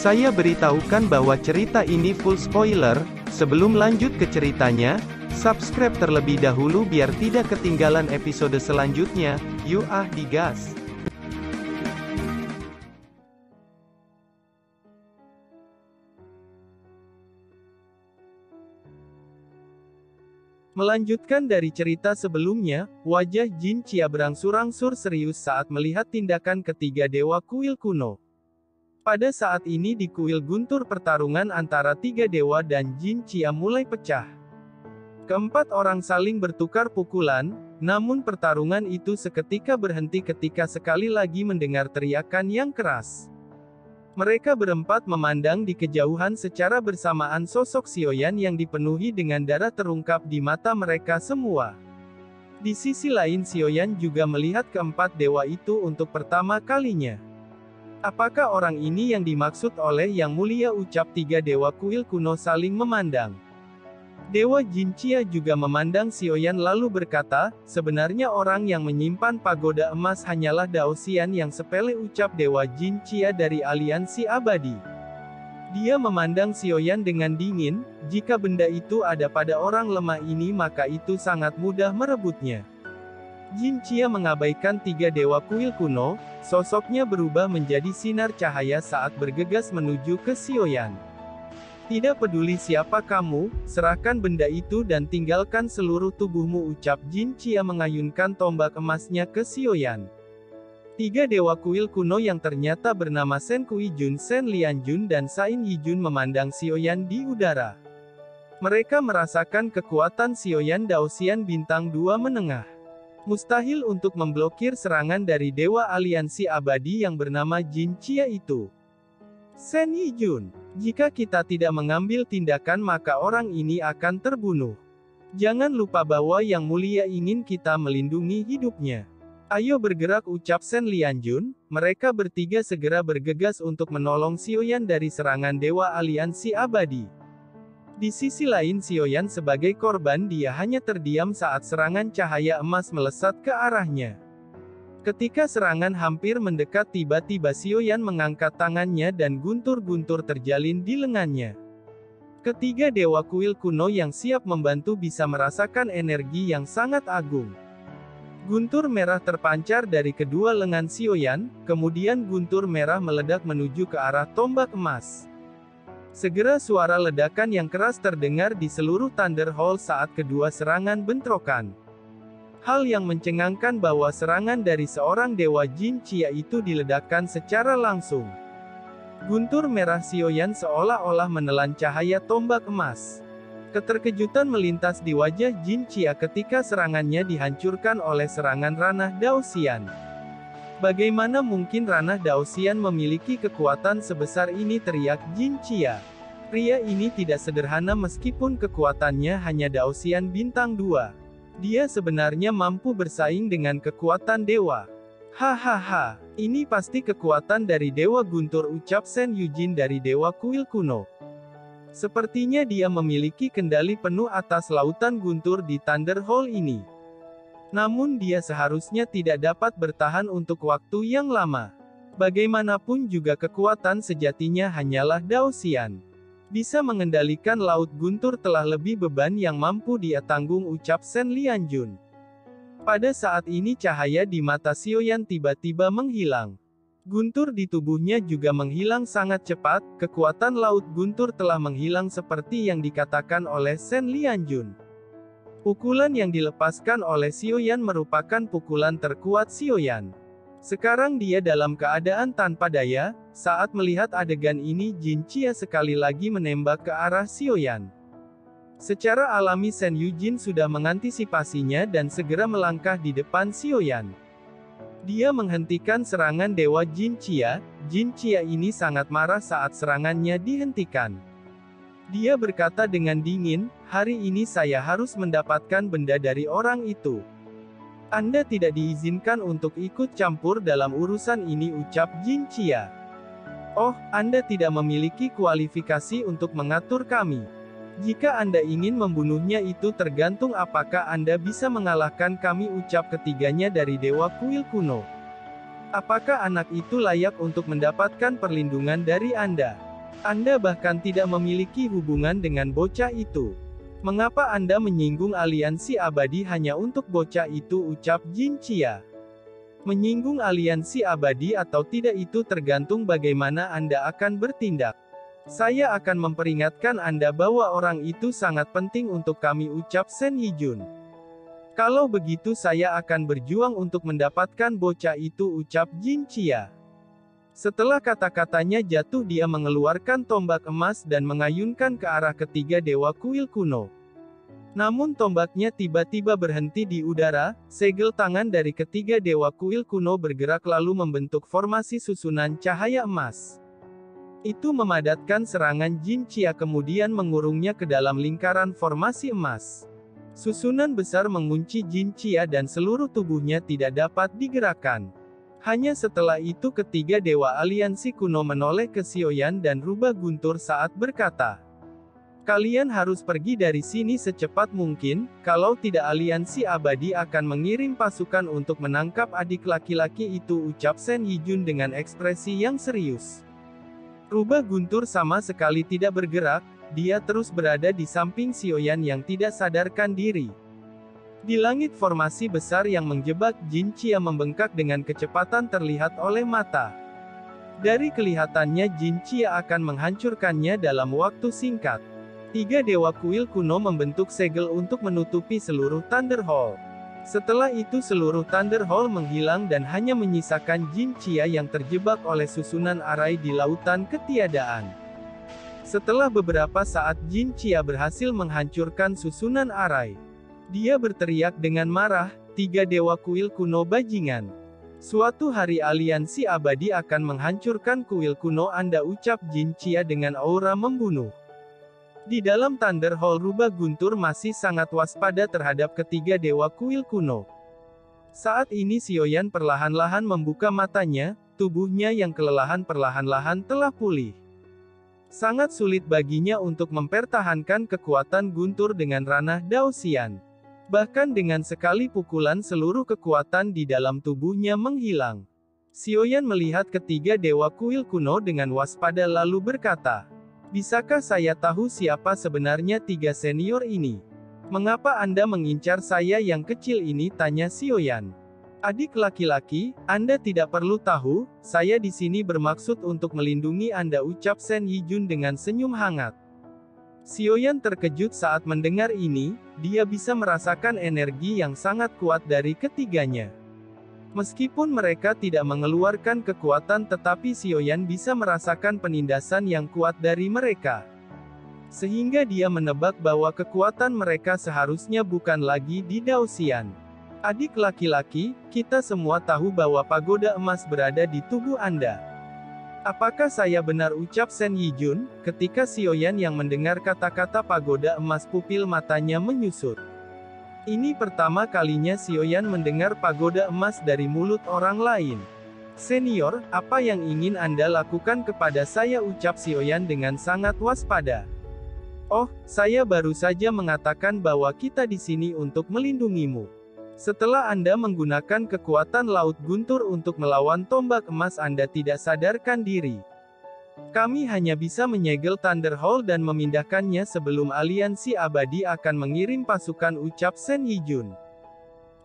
Saya beritahukan bahwa cerita ini full spoiler. Sebelum lanjut ke ceritanya, subscribe terlebih dahulu biar tidak ketinggalan episode selanjutnya. Yuk digas! Melanjutkan dari cerita sebelumnya, wajah Jin Chia berangsur-angsur serius saat melihat tindakan ketiga dewa kuil kuno. Pada saat ini di kuil guntur pertarungan antara tiga dewa dan Jin Chia mulai pecah. Keempat orang saling bertukar pukulan, namun pertarungan itu seketika berhenti ketika sekali lagi mendengar teriakan yang keras. Mereka berempat memandang di kejauhan secara bersamaan sosok Sioyan yang dipenuhi dengan darah terungkap di mata mereka semua. Di sisi lain Sioyan juga melihat keempat dewa itu untuk pertama kalinya. Apakah orang ini yang dimaksud oleh Yang Mulia, ucap tiga dewa kuil kuno saling memandang. Dewa Jin Chia juga memandang Sioyan lalu berkata, sebenarnya orang yang menyimpan pagoda emas hanyalah Daosian yang sepele, ucap Dewa Jin Chia dari aliansi abadi. Dia memandang Sioyan dengan dingin, jika benda itu ada pada orang lemah ini maka itu sangat mudah merebutnya. Jin Chia mengabaikan tiga dewa kuil kuno, sosoknya berubah menjadi sinar cahaya saat bergegas menuju ke Sioyan. Tidak peduli siapa kamu, serahkan benda itu dan tinggalkan seluruh tubuhmu, ucap Jin Chia mengayunkan tombak emasnya ke Sioyan. Tiga dewa kuil kuno yang ternyata bernama Sen Kuijun, Sen Lianjun dan Sain Yijun memandang Sioyan di udara. Mereka merasakan kekuatan Sioyan Daosian bintang 2 menengah. Mustahil untuk memblokir serangan dari dewa aliansi abadi yang bernama Jin Chia itu. Sen Yijun, jika kita tidak mengambil tindakan maka orang ini akan terbunuh. Jangan lupa bahwa Yang Mulia ingin kita melindungi hidupnya. Ayo bergerak, ucap Sen Lianjun. Mereka bertiga segera bergegas untuk menolong Sioyan dari serangan dewa aliansi abadi. Di sisi lain Sioyan sebagai korban dia hanya terdiam saat serangan cahaya emas melesat ke arahnya. Ketika serangan hampir mendekat tiba-tiba Sioyan mengangkat tangannya dan guntur-guntur terjalin di lengannya. Ketiga dewa kuil kuno yang siap membantu bisa merasakan energi yang sangat agung. Guntur merah terpancar dari kedua lengan Sioyan, kemudian guntur merah meledak menuju ke arah tombak emas. Segera suara ledakan yang keras terdengar di seluruh Thunder Hall saat kedua serangan bentrokan. Hal yang mencengangkan bahwa serangan dari seorang dewa Jin Chia itu diledakkan secara langsung. Guntur merah Sioyan seolah-olah menelan cahaya tombak emas. Keterkejutan melintas di wajah Jin Chia ketika serangannya dihancurkan oleh serangan ranah Daosian. Bagaimana mungkin ranah Daosian memiliki kekuatan sebesar ini, teriak Jin Chia. Pria ini tidak sederhana meskipun kekuatannya hanya Daosian bintang 2. Dia sebenarnya mampu bersaing dengan kekuatan dewa. Hahaha, ini pasti kekuatan dari Dewa Guntur, ucap Sen Yujin dari Dewa Kuil Kuno. Sepertinya dia memiliki kendali penuh atas lautan guntur di Thunder Hall ini. Namun dia seharusnya tidak dapat bertahan untuk waktu yang lama. Bagaimanapun juga kekuatan sejatinya hanyalah Daosian. Bisa mengendalikan laut guntur telah lebih beban yang mampu dia tanggung, ucap Sen Lianjun. Pada saat ini cahaya di mata Sioyan tiba-tiba menghilang. Guntur di tubuhnya juga menghilang sangat cepat, kekuatan laut guntur telah menghilang seperti yang dikatakan oleh Sen Lianjun. Pukulan yang dilepaskan oleh Sioyan merupakan pukulan terkuat Sioyan. Sekarang dia dalam keadaan tanpa daya. Saat melihat adegan ini Jin Chia sekali lagi menembak ke arah Sioyan. Secara alami Sen Yujin sudah mengantisipasinya dan segera melangkah di depan Sioyan. Dia menghentikan serangan dewa Jin Chia. Jin Chia ini sangat marah saat serangannya dihentikan. Dia berkata dengan dingin, hari ini saya harus mendapatkan benda dari orang itu. Anda tidak diizinkan untuk ikut campur dalam urusan ini, ucap Jin Chia. Oh, Anda tidak memiliki kualifikasi untuk mengatur kami. Jika Anda ingin membunuhnya itu tergantung apakah Anda bisa mengalahkan kami, ucap ketiganya dari Dewa Kuil Kuno. Apakah anak itu layak untuk mendapatkan perlindungan dari Anda? Anda bahkan tidak memiliki hubungan dengan bocah itu. Mengapa Anda menyinggung aliansi abadi hanya untuk bocah itu, ucap Jin Chia. Menyinggung aliansi abadi atau tidak itu tergantung bagaimana Anda akan bertindak. Saya akan memperingatkan Anda bahwa orang itu sangat penting untuk kami, ucap Sen Yijun. Kalau begitu saya akan berjuang untuk mendapatkan bocah itu, ucap Jin Chia. Setelah kata-katanya jatuh, dia mengeluarkan tombak emas dan mengayunkan ke arah ketiga dewa kuil kuno. Namun tombaknya tiba-tiba berhenti di udara, segel tangan dari ketiga dewa kuil kuno bergerak lalu membentuk formasi susunan cahaya emas. Itu memadatkan serangan Jin Chia kemudian mengurungnya ke dalam lingkaran formasi emas. Susunan besar mengunci Jin Chia dan seluruh tubuhnya tidak dapat digerakkan. Hanya setelah itu ketiga dewa aliansi kuno menoleh ke Xiaoyan dan rubah guntur saat berkata, "Kalian harus pergi dari sini secepat mungkin, kalau tidak aliansi abadi akan mengirim pasukan untuk menangkap adik laki-laki itu," ucap Sen Yijun dengan ekspresi yang serius. Rubah guntur sama sekali tidak bergerak, dia terus berada di samping Xiaoyan yang tidak sadarkan diri. Di langit formasi besar yang menjebak Jin Chia membengkak dengan kecepatan terlihat oleh mata. Dari kelihatannya Jin Chia akan menghancurkannya dalam waktu singkat. Tiga dewa kuil kuno membentuk segel untuk menutupi seluruh Thunder Hall. Setelah itu seluruh Thunder Hall menghilang dan hanya menyisakan Jin Chia yang terjebak oleh susunan arai di lautan ketiadaan. Setelah beberapa saat Jin Chia berhasil menghancurkan susunan arai. Dia berteriak dengan marah, "Tiga dewa kuil kuno bajingan. Suatu hari aliansi abadi akan menghancurkan kuil kuno Anda," ucap Jin Chia dengan aura membunuh. Di dalam Thunder Hall rubah guntur masih sangat waspada terhadap ketiga dewa kuil kuno. Saat ini Xiaoyan perlahan-lahan membuka matanya, tubuhnya yang kelelahan perlahan-lahan telah pulih. Sangat sulit baginya untuk mempertahankan kekuatan guntur dengan ranah Daoxian. Bahkan dengan sekali pukulan seluruh kekuatan di dalam tubuhnya menghilang. Xiaoyan melihat ketiga dewa kuil kuno dengan waspada lalu berkata, "Bisakah saya tahu siapa sebenarnya tiga senior ini? Mengapa Anda mengincar saya yang kecil ini?" tanya Xiaoyan. "Adik laki-laki, Anda tidak perlu tahu, saya di sini bermaksud untuk melindungi Anda," ucap Sen Yijun dengan senyum hangat. Xiaoyan terkejut saat mendengar ini, dia bisa merasakan energi yang sangat kuat dari ketiganya. Meskipun mereka tidak mengeluarkan kekuatan tetapi Xiaoyan bisa merasakan penindasan yang kuat dari mereka. Sehingga dia menebak bahwa kekuatan mereka seharusnya bukan lagi di Daoxian. "Adik laki-laki, kita semua tahu bahwa pagoda emas berada di tubuh Anda." "Apakah saya benar?" ucap Sen Yijun. Ketika Xiaoyan yang mendengar kata-kata pagoda emas pupil matanya menyusut. Ini pertama kalinya Xiaoyan mendengar pagoda emas dari mulut orang lain. "Senior, apa yang ingin Anda lakukan kepada saya?" ucap Xiaoyan dengan sangat waspada. "Oh, saya baru saja mengatakan bahwa kita di sini untuk melindungimu. Setelah Anda menggunakan kekuatan Laut Guntur untuk melawan tombak emas Anda tidak sadarkan diri. Kami hanya bisa menyegel Thunder Hall dan memindahkannya sebelum aliansi abadi akan mengirim pasukan," ucap Sen Yijun.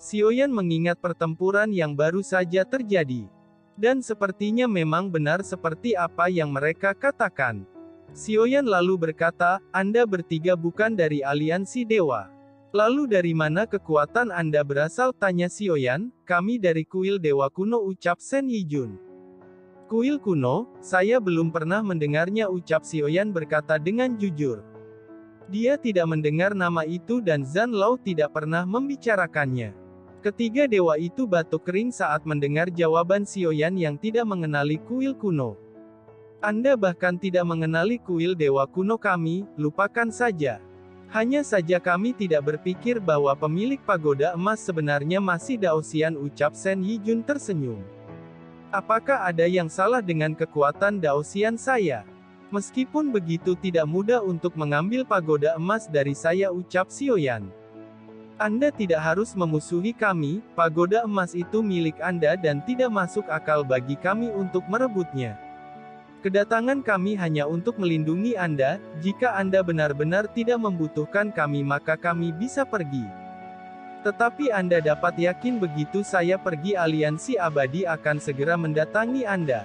Xiaoyan mengingat pertempuran yang baru saja terjadi. Dan sepertinya memang benar seperti apa yang mereka katakan. Xiaoyan lalu berkata, "Anda bertiga bukan dari aliansi dewa. Lalu dari mana kekuatan Anda berasal?" tanya Xiaoyan. "Kami dari kuil dewa kuno," ucap Sen Yijun. "Kuil kuno? Saya belum pernah mendengarnya," ucap Xiaoyan berkata dengan jujur. Dia tidak mendengar nama itu dan Zhan Lao tidak pernah membicarakannya. Ketiga dewa itu batuk kering saat mendengar jawaban Xiaoyan yang tidak mengenali kuil kuno. "Anda bahkan tidak mengenali kuil dewa kuno kami, lupakan saja. Hanya saja kami tidak berpikir bahwa pemilik pagoda emas sebenarnya masih Daoxian," ucap Sen Yijun tersenyum. "Apakah ada yang salah dengan kekuatan Daoxian saya? Meskipun begitu tidak mudah untuk mengambil pagoda emas dari saya," ucap Xiaoyan. "Anda tidak harus memusuhi kami, pagoda emas itu milik Anda dan tidak masuk akal bagi kami untuk merebutnya. Kedatangan kami hanya untuk melindungi Anda. Jika Anda benar-benar tidak membutuhkan kami maka kami bisa pergi. Tetapi Anda dapat yakin begitu saya pergi aliansi abadi akan segera mendatangi Anda.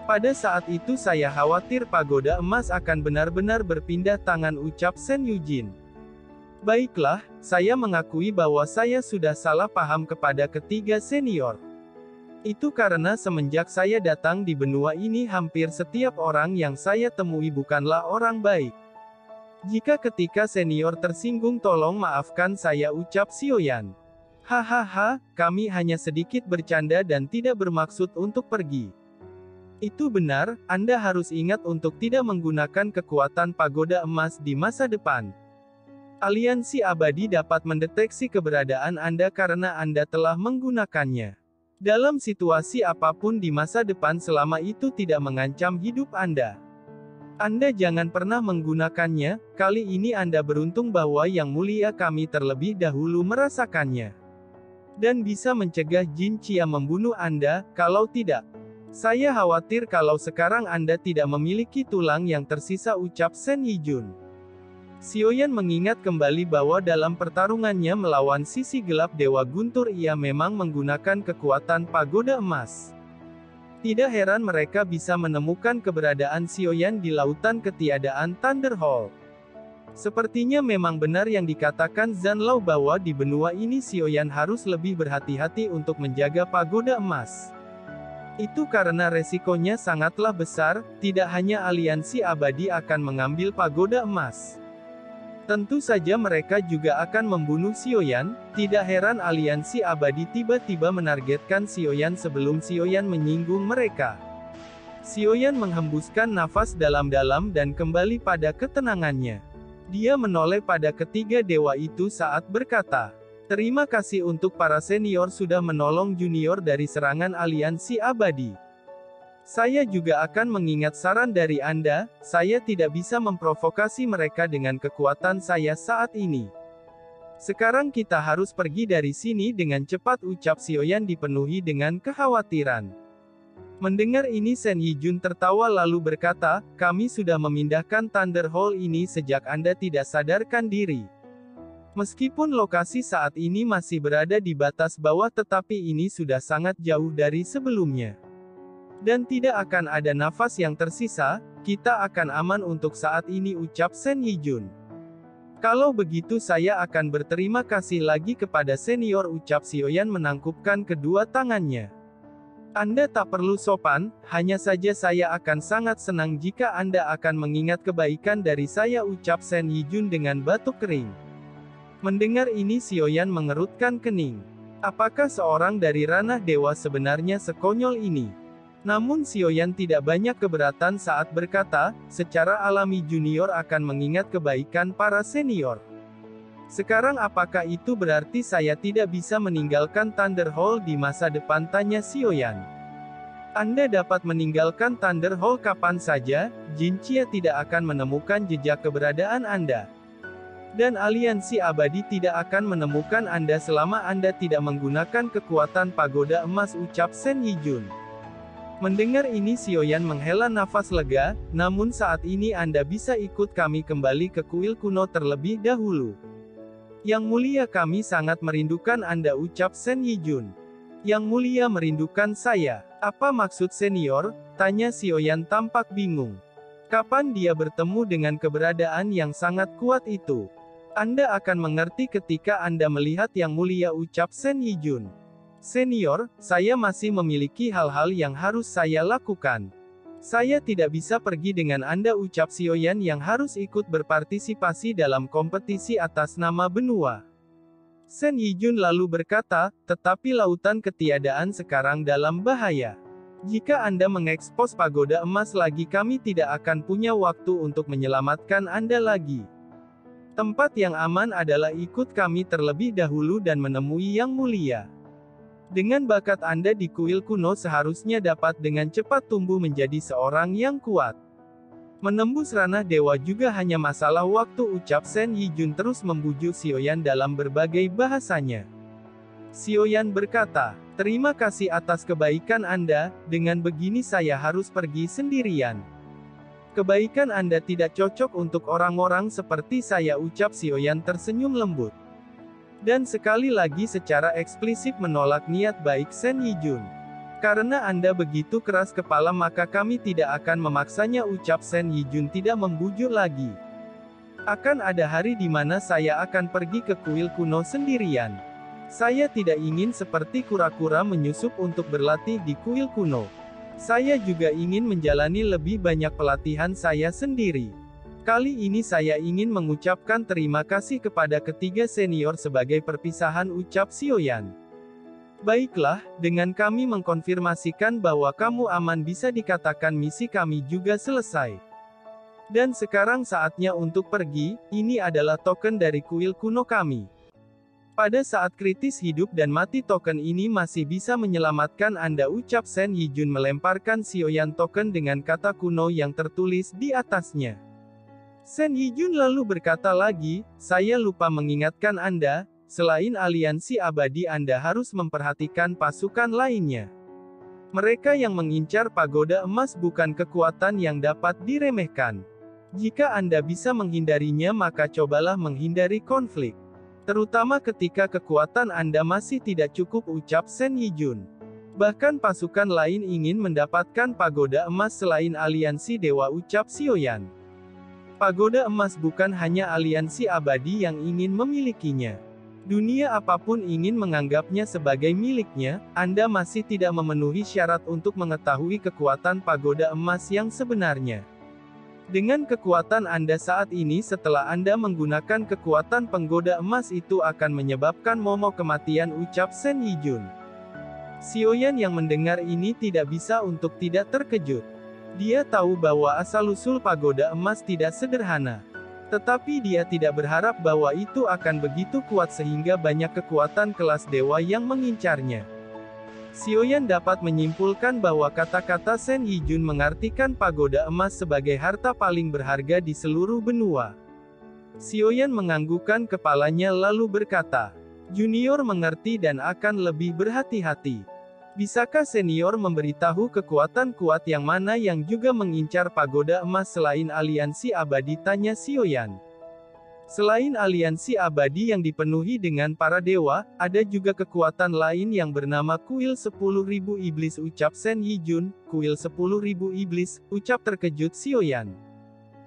Pada saat itu saya khawatir pagoda emas akan benar-benar berpindah tangan, ucap Sen Yujin. Baiklah, saya mengakui bahwa saya sudah salah paham kepada ketiga senior. Itu karena semenjak saya datang di benua ini hampir setiap orang yang saya temui bukanlah orang baik. Jika ketika senior tersinggung tolong maafkan saya, ucap Sioyan. Hahaha, kami hanya sedikit bercanda dan tidak bermaksud untuk pergi. Itu benar, Anda harus ingat untuk tidak menggunakan kekuatan pagoda emas di masa depan. Aliansi abadi dapat mendeteksi keberadaan Anda karena Anda telah menggunakannya. Dalam situasi apapun di masa depan selama itu tidak mengancam hidup Anda. Anda jangan pernah menggunakannya, kali ini Anda beruntung bahwa Yang Mulia kami terlebih dahulu merasakannya. Dan bisa mencegah Jin Chia membunuh Anda, kalau tidak. Saya khawatir kalau sekarang Anda tidak memiliki tulang yang tersisa, ucap Sen Yijun. Sioyan mengingat kembali bahwa dalam pertarungannya melawan sisi gelap Dewa Guntur ia memang menggunakan kekuatan pagoda emas. Tidak heran mereka bisa menemukan keberadaan Sioyan di lautan ketiadaan Thunder Hall. Sepertinya memang benar yang dikatakan Zanlao bahwa di benua ini Sioyan harus lebih berhati-hati untuk menjaga pagoda emas. Itu karena resikonya sangatlah besar, tidak hanya aliansi abadi akan mengambil pagoda emas. Tentu saja mereka juga akan membunuh Sioyan, tidak heran aliansi abadi tiba-tiba menargetkan Sioyan sebelum Sioyan menyinggung mereka. Sioyan menghembuskan nafas dalam-dalam dan kembali pada ketenangannya. Dia menoleh pada ketiga dewa itu saat berkata, "Terima kasih untuk para senior sudah menolong junior dari serangan aliansi abadi. Saya juga akan mengingat saran dari Anda, saya tidak bisa memprovokasi mereka dengan kekuatan saya saat ini. Sekarang kita harus pergi dari sini dengan cepat," ucap Sioyan dipenuhi dengan kekhawatiran. Mendengar ini Sen Yijun tertawa lalu berkata, "Kami sudah memindahkan Thunder Hall ini sejak Anda tidak sadarkan diri. Meskipun lokasi saat ini masih berada di batas bawah tetapi ini sudah sangat jauh dari sebelumnya. Dan tidak akan ada nafas yang tersisa, kita akan aman untuk saat ini," ucap Sen Yijun. "Kalau begitu saya akan berterima kasih lagi kepada senior," ucap Sioyan menangkupkan kedua tangannya. "Anda tak perlu sopan, hanya saja saya akan sangat senang jika Anda akan mengingat kebaikan dari saya," ucap Sen Yijun dengan batuk kering. Mendengar ini Sioyan mengerutkan kening. Apakah seorang dari ranah dewa sebenarnya sekonyol ini? Namun Sioyan tidak banyak keberatan saat berkata, "Secara alami junior akan mengingat kebaikan para senior. Sekarang apakah itu berarti saya tidak bisa meninggalkan Thunder Hall di masa depan?" tanya Sioyan. "Anda dapat meninggalkan Thunder Hall kapan saja, Jin Chia tidak akan menemukan jejak keberadaan Anda. Dan aliansi abadi tidak akan menemukan Anda selama Anda tidak menggunakan kekuatan pagoda emas," ucap Sen Yijun. Mendengar ini Sioyan menghela nafas lega, "Namun saat ini Anda bisa ikut kami kembali ke kuil kuno terlebih dahulu. Yang Mulia kami sangat merindukan Anda," ucap Sen Yijun. "Yang Mulia merindukan saya? Apa maksud senior?" tanya Sioyan tampak bingung. "Kapan dia bertemu dengan keberadaan yang sangat kuat itu? Anda akan mengerti ketika Anda melihat Yang Mulia," ucap Sen Yijun. "Senior, saya masih memiliki hal-hal yang harus saya lakukan. Saya tidak bisa pergi dengan Anda," ucap Sioyan yang harus ikut berpartisipasi dalam kompetisi atas nama benua. Sen Yijun lalu berkata, "Tetapi lautan ketiadaan sekarang dalam bahaya. Jika Anda mengekspos pagoda emas lagi kami tidak akan punya waktu untuk menyelamatkan Anda lagi. Tempat yang aman adalah ikut kami terlebih dahulu dan menemui Yang Mulia. Dengan bakat Anda di kuil kuno seharusnya dapat dengan cepat tumbuh menjadi seorang yang kuat. Menembus ranah dewa juga hanya masalah waktu," ucap Sen Yijun terus membujuk Sioyan dalam berbagai bahasanya. Sioyan berkata, Terima kasih atas kebaikan Anda, dengan begini saya harus pergi sendirian. Kebaikan Anda tidak cocok untuk orang-orang seperti saya, ucap Sioyan tersenyum lembut. Dan sekali lagi secara eksplisit menolak niat baik Sen Yijun. Karena Anda begitu keras kepala maka kami tidak akan memaksanya, ucap Sen Yijun tidak membujuk lagi. Akan ada hari di mana saya akan pergi ke kuil kuno sendirian. Saya tidak ingin seperti kura-kura menyusup untuk berlatih di kuil kuno. Saya juga ingin menjalani lebih banyak pelatihan saya sendiri. Kali ini saya ingin mengucapkan terima kasih kepada ketiga senior sebagai perpisahan, ucap Sioyan. Baiklah, dengan kami mengkonfirmasikan bahwa kamu aman bisa dikatakan misi kami juga selesai. Dan sekarang saatnya untuk pergi, ini adalah token dari kuil kuno kami. Pada saat kritis hidup dan mati token ini masih bisa menyelamatkan Anda, ucap Sen Yijun melemparkan Sioyan token dengan kata kuno yang tertulis di atasnya. Sen Yijun lalu berkata lagi, saya lupa mengingatkan Anda, selain aliansi abadi Anda harus memperhatikan pasukan lainnya. Mereka yang mengincar pagoda emas bukan kekuatan yang dapat diremehkan. Jika Anda bisa menghindarinya maka cobalah menghindari konflik. Terutama ketika kekuatan Anda masih tidak cukup, ucap Sen Yijun. Bahkan pasukan lain ingin mendapatkan pagoda emas selain aliansi dewa, ucap Sioyan. Pagoda emas bukan hanya aliansi abadi yang ingin memilikinya. Dunia apapun ingin menganggapnya sebagai miliknya, Anda masih tidak memenuhi syarat untuk mengetahui kekuatan pagoda emas yang sebenarnya. Dengan kekuatan Anda saat ini setelah Anda menggunakan kekuatan penggoda emas itu akan menyebabkan momok kematian, ucap Sen Yijun. Sioyan yang mendengar ini tidak bisa untuk tidak terkejut. Dia tahu bahwa asal-usul pagoda emas tidak sederhana. Tetapi dia tidak berharap bahwa itu akan begitu kuat sehingga banyak kekuatan kelas dewa yang mengincarnya. Sioyan dapat menyimpulkan bahwa kata-kata Sen Yijun mengartikan pagoda emas sebagai harta paling berharga di seluruh benua. Sioyan menganggukkan kepalanya lalu berkata, junior mengerti dan akan lebih berhati-hati. Bisakah senior memberitahu kekuatan kuat yang mana yang juga mengincar pagoda emas selain aliansi abadi, tanya Sioyan. Selain aliansi abadi yang dipenuhi dengan para dewa, ada juga kekuatan lain yang bernama kuil 10.000 iblis, ucap Sen Yijun. Kuil 10.000 iblis, ucap terkejut Sioyan.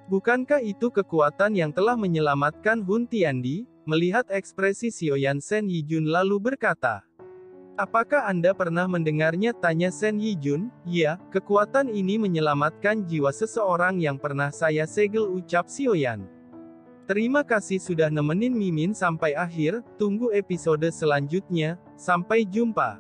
Bukankah itu kekuatan yang telah menyelamatkan Hun Tiandi? Melihat ekspresi Sioyan, Sen Yijun lalu berkata, apakah Anda pernah mendengarnya, tanya Sen Yijun. Ya, kekuatan ini menyelamatkan jiwa seseorang yang pernah saya segel, ucap Sioyan. Terima kasih sudah nemenin Mimin sampai akhir, tunggu episode selanjutnya, sampai jumpa.